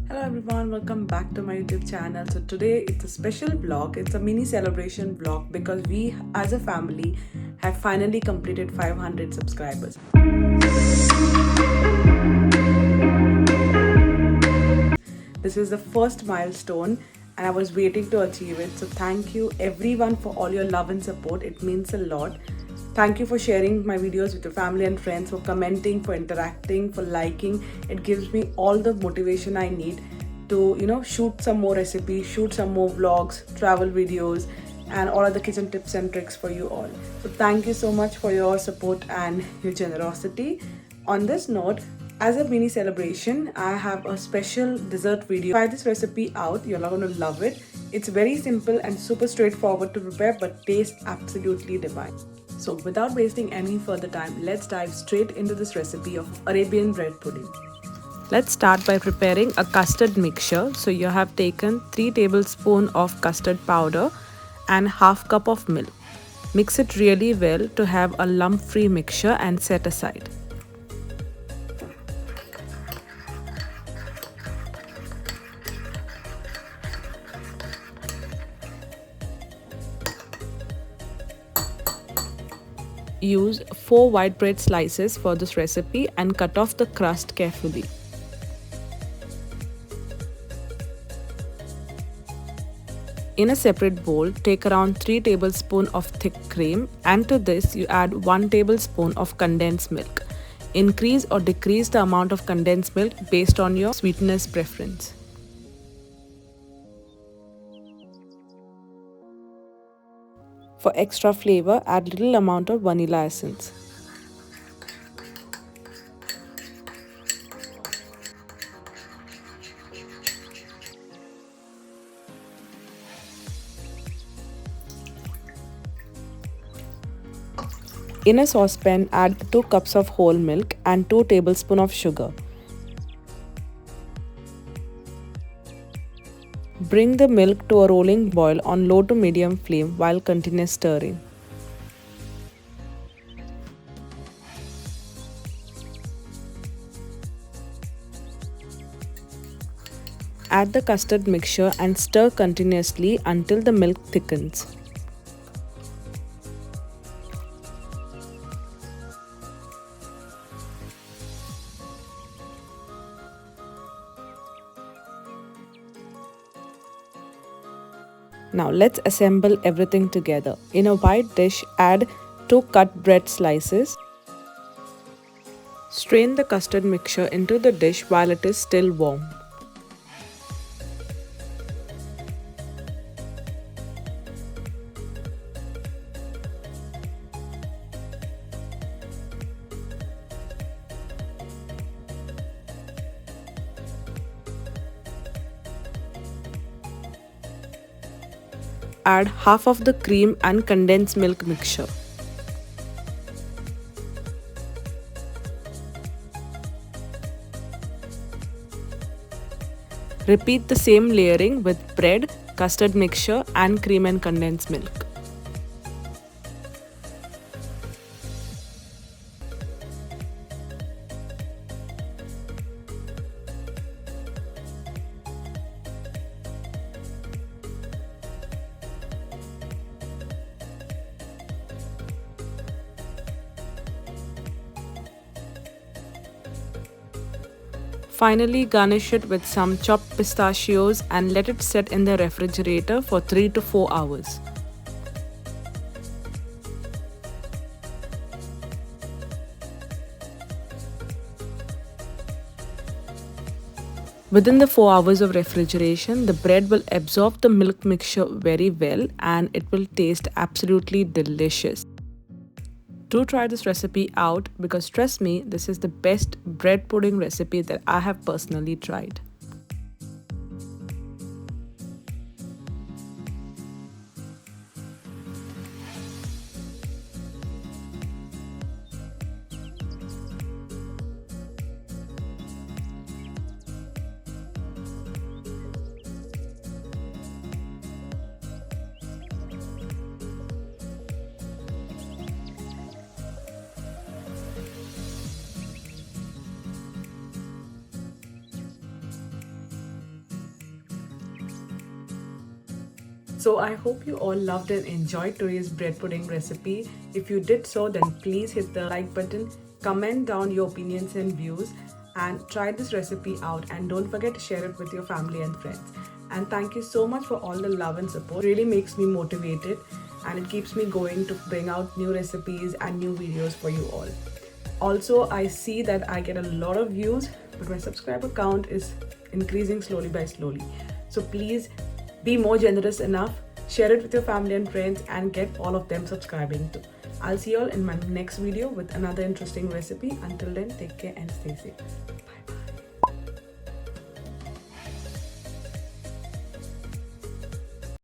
Hello everyone, welcome back to my YouTube channel. So today it's a special vlog. It's a mini celebration vlog because we as a family have finally completed 500 subscribers. This is the first milestone and I was waiting to achieve it. So thank you everyone for all your love and support. It means a lot. Thank you for sharing my videos with your family and friends, for commenting, for interacting, for liking. It gives me all the motivation I need to, shoot some more recipes, shoot some more vlogs, travel videos, and all other kitchen tips and tricks for you all. So thank you so much for your support and your generosity. On this note, as a mini celebration, I have a special dessert video. Try this recipe out, you're not going to love it. It's very simple and super straightforward to prepare but tastes absolutely divine. So without wasting any further time, let's dive straight into this recipe of Arabian bread pudding. Let's start by preparing a custard mixture. So you have taken 3 tablespoons of custard powder and half cup of milk. Mix it really well to have a lump-free mixture and set aside. Use 4 white bread slices for this recipe and cut off the crust carefully. In a separate bowl, take around 3 tablespoons of thick cream, and to this you add 1 tablespoon of condensed milk. Increase or decrease the amount of condensed milk based on your sweetness preference. For extra flavor, add little amount of vanilla essence. In a saucepan, add 2 cups of whole milk and 2 tablespoons of sugar. Bring the milk to a rolling boil on low to medium flame while continuous stirring. Add the custard mixture and stir continuously until the milk thickens. Now let's assemble everything together. In a wide dish, add 2 cut bread slices. Strain the custard mixture into the dish while it is still warm. Add half of the cream and condensed milk mixture. Repeat the same layering with bread, custard mixture and cream and condensed milk. Finally, garnish it with some chopped pistachios and let it set in the refrigerator for 3 to 4 hours. Within the 4 hours of refrigeration, the bread will absorb the milk mixture very well and it will taste absolutely delicious. Do try this recipe out because trust me, this is the best bread pudding recipe that I have personally tried. So I hope you all loved and enjoyed today's bread pudding recipe. If you did so, then please hit the like button, comment down your opinions and views, and try this recipe out, and don't forget to share it with your family and friends. And thank you so much for all the love and support. It really makes me motivated and it keeps me going to bring out new recipes and new videos for you all. Also, I see that I get a lot of views, but my subscriber count is increasing slowly by slowly. So please be more generous enough, share it with your family and friends, and get all of them subscribing too. I'll see you all in my next video with another interesting recipe. Until then, take care and stay safe. Bye.